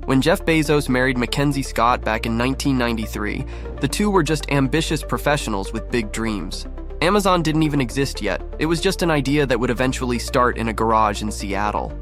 When Jeff Bezos married Mackenzie Scott back in 1993, the two were just ambitious professionals with big dreams. Amazon didn't even exist yet. It was just an idea that would eventually start in a garage in Seattle.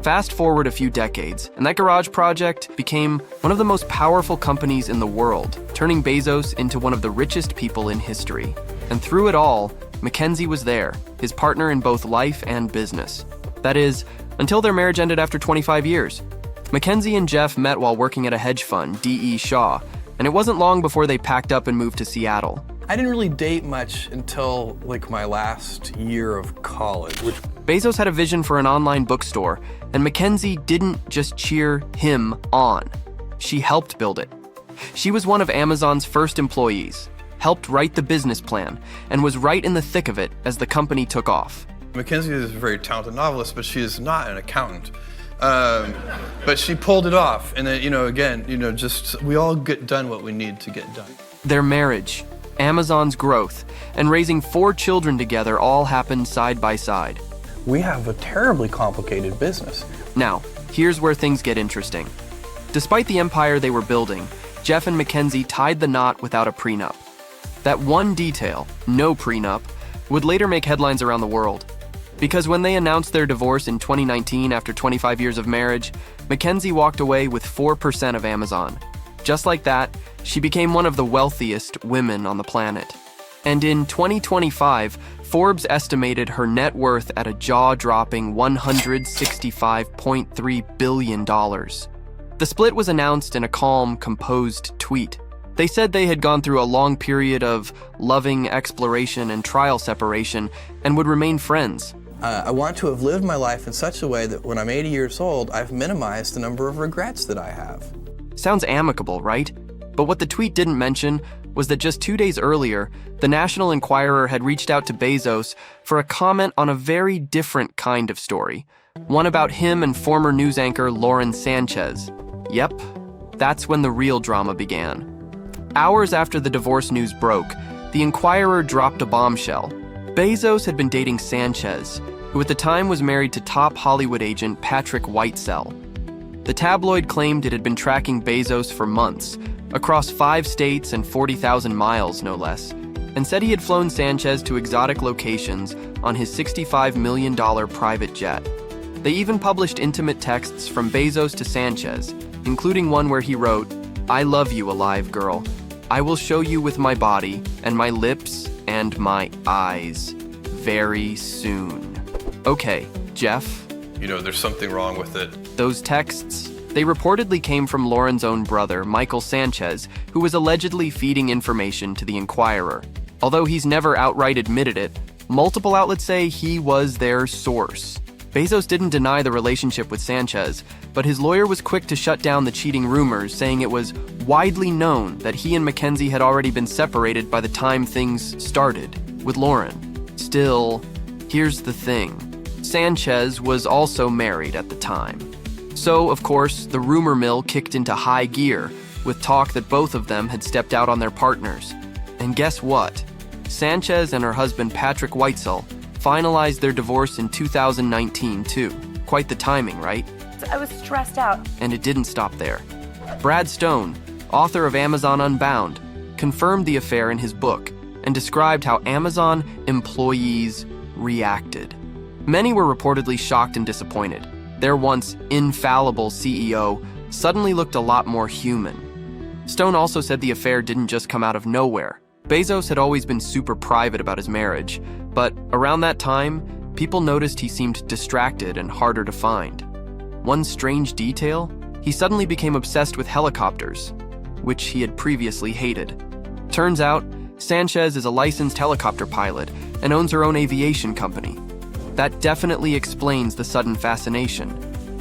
Fast forward a few decades, and that garage project became one of the most powerful companies in the world, turning Bezos into one of the richest people in history. And through it all, Mackenzie was there, his partner in both life and business. That is, until their marriage ended after 25 years. Mackenzie and Jeff met while working at a hedge fund, D.E. Shaw, and it wasn't long before they packed up and moved to Seattle. I didn't really date much until my last year of college. Bezos had a vision for an online bookstore, and Mackenzie didn't just cheer him on. She helped build it. She was one of Amazon's first employees, helped write the business plan, and was right in the thick of it as the company took off. Mackenzie is a very talented novelist, but she is not an accountant. But she pulled it off, and then, just we all get done what we need to get done. Their marriage, Amazon's growth, and raising 4 children together all happened side by side. We have a terribly complicated business. Now, here's where things get interesting. Despite the empire they were building, Jeff and Mackenzie tied the knot without a prenup. That one detail, no prenup, would later make headlines around the world. Because when they announced their divorce in 2019 after 25 years of marriage, Mackenzie walked away with 4% of Amazon. Just like that, she became one of the wealthiest women on the planet. And in 2025, Forbes estimated her net worth at a jaw-dropping $165.3 billion. The split was announced in a calm, composed tweet. They said they had gone through a long period of loving exploration and trial separation and would remain friends. I want to have lived my life in such a way that when I'm 80 years old, I've minimized the number of regrets that I have. Sounds amicable, right? But what the tweet didn't mention was that just 2 days earlier, the National Enquirer had reached out to Bezos for a comment on a very different kind of story, one about him and former news anchor Lauren Sanchez. Yep, that's when the real drama began. Hours after the divorce news broke, the Enquirer dropped a bombshell. Bezos had been dating Sánchez, who at the time was married to top Hollywood agent Patrick Whitesell. The tabloid claimed it had been tracking Bezos for months, across 5 states and 40,000 miles, no less, and said he had flown Sánchez to exotic locations on his $65 million private jet. They even published intimate texts from Bezos to Sánchez, including one where he wrote, "I love you, alive girl. I will show you with my body and my lips and my eyes very soon." Okay, Jeff? There's something wrong with it. Those texts, they reportedly came from Lauren's own brother, Michael Sanchez, who was allegedly feeding information to the Enquirer. Although he's never outright admitted it, multiple outlets say he was their source. Bezos didn't deny the relationship with Sanchez, but his lawyer was quick to shut down the cheating rumors, saying it was widely known that he and Mackenzie had already been separated by the time things started with Lauren. Still, here's the thing. Sanchez was also married at the time. So, of course, the rumor mill kicked into high gear, with talk that both of them had stepped out on their partners. And guess what? Sanchez and her husband Patrick Whitesell finalized their divorce in 2019 too. Quite the timing, right? I was stressed out. And it didn't stop there. Brad Stone, author of Amazon Unbound, confirmed the affair in his book and described how Amazon employees reacted. Many were reportedly shocked and disappointed. Their once infallible CEO suddenly looked a lot more human. Stone also said the affair didn't just come out of nowhere. Bezos had always been super private about his marriage, but around that time, people noticed he seemed distracted and harder to find. One strange detail, he suddenly became obsessed with helicopters, which he had previously hated. Turns out, Sanchez is a licensed helicopter pilot and owns her own aviation company. That definitely explains the sudden fascination.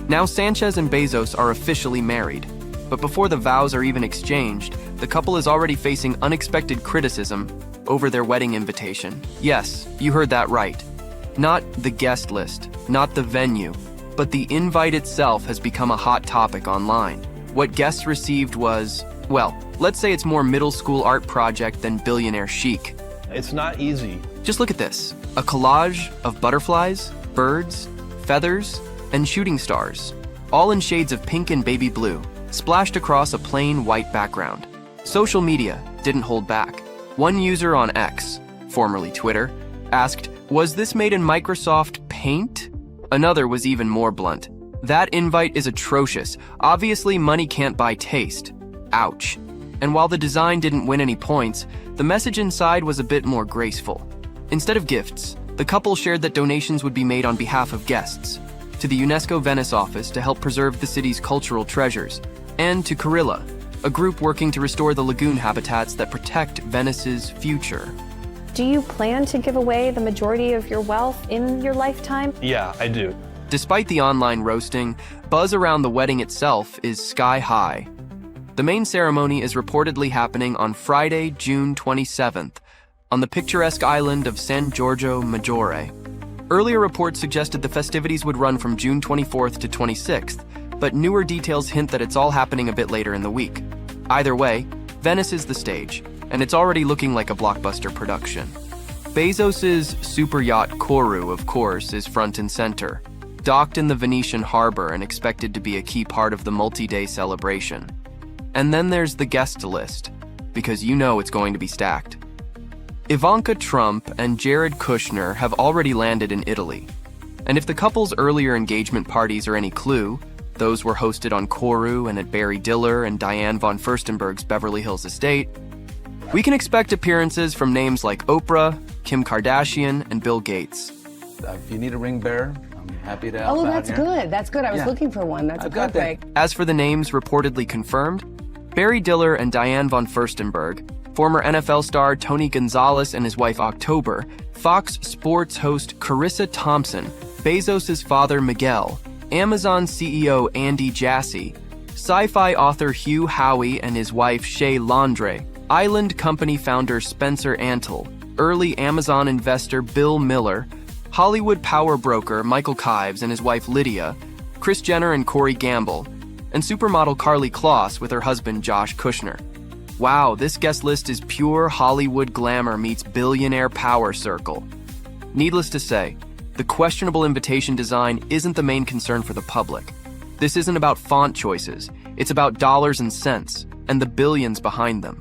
Now Sanchez and Bezos are officially married, but before the vows are even exchanged, the couple is already facing unexpected criticism over their wedding invitation. Yes, you heard that right. Not the guest list, not the venue, but the invite itself has become a hot topic online. What guests received was, well, let's say it's more middle school art project than billionaire chic. It's not easy. Just look at this, a collage of butterflies, birds, feathers, and shooting stars, all in shades of pink and baby blue. splashed across a plain white background. Social media didn't hold back. One user on X, formerly Twitter, asked, "Was this made in Microsoft Paint?" Another was even more blunt. "That invite is atrocious. Obviously, money can't buy taste. Ouch." And while the design didn't win any points, the message inside was a bit more graceful. Instead of gifts, the couple shared that donations would be made on behalf of guests, to the UNESCO Venice office to help preserve the city's cultural treasures, and to Carilla, a group working to restore the lagoon habitats that protect Venice's future. Do you plan to give away the majority of your wealth in your lifetime? Yeah, I do. Despite the online roasting, buzz around the wedding itself is sky high. The main ceremony is reportedly happening on Friday, June 27th, on the picturesque island of San Giorgio Maggiore. Earlier reports suggested the festivities would run from June 24th to 26th, but newer details hint that it's all happening a bit later in the week. Either way, Venice is the stage, and it's already looking like a blockbuster production. Bezos's super yacht Kourou, of course, is front and center, docked in the Venetian harbor and expected to be a key part of the multi-day celebration. And then there's the guest list, because you know it's going to be stacked. Ivanka Trump and Jared Kushner have already landed in Italy. And if the couple's earlier engagement parties are any clue, those were hosted on Kourou and at Barry Diller and Diane von Furstenberg's Beverly Hills estate, we can expect appearances from names like Oprah, Kim Kardashian, and Bill Gates. If you need a ring bearer, I'm happy to help Oh, out that's here. good. That's good. I was looking for one. That's I've got that. perfect. As for the names reportedly confirmed, Barry Diller and Diane von Furstenberg, former NFL star Tony Gonzalez and his wife October, Fox Sports host Carissa Thompson, Bezos' father Miguel, Amazon CEO Andy Jassy, sci-fi author Hugh Howey and his wife Shay Landre, Island Company founder Spencer Antle, early Amazon investor Bill Miller, Hollywood power broker Michael Kives and his wife Lydia, Kris Jenner and Corey Gamble, and supermodel Carly Kloss with her husband Josh Kushner. Wow, this guest list is pure Hollywood glamour meets billionaire power circle. Needless to say, the questionable invitation design isn't the main concern for the public. This isn't about font choices, it's about dollars and cents, and the billions behind them.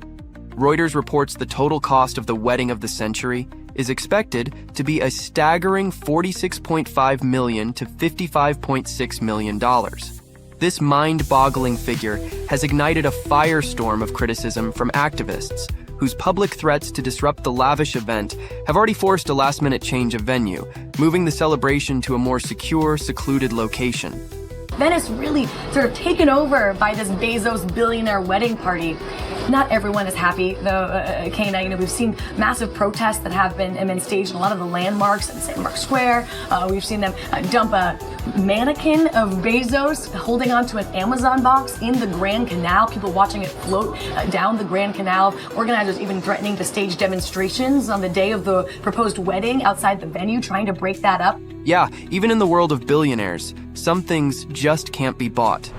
Reuters reports the total cost of the wedding of the century is expected to be a staggering $46.5 million to $55.6 million. This mind-boggling figure has ignited a firestorm of criticism from activists, whose public threats to disrupt the Lavish event have already forced a last-minute change of venue, moving the celebration to a more secure, secluded location. Venice really sort of taken over by this Bezos billionaire wedding party. Not everyone is happy, though, Kana. You know, we've seen massive protests that have been staged in a lot of the landmarks in St. Mark's Square. We've seen them dump a mannequin of Bezos holding onto an Amazon box in the Grand Canal. People watching it float down the Grand Canal. Organizers even threatening to stage demonstrations on the day of the proposed wedding outside the venue, trying to break that up. Yeah, even in the world of billionaires, some things just can't be bought.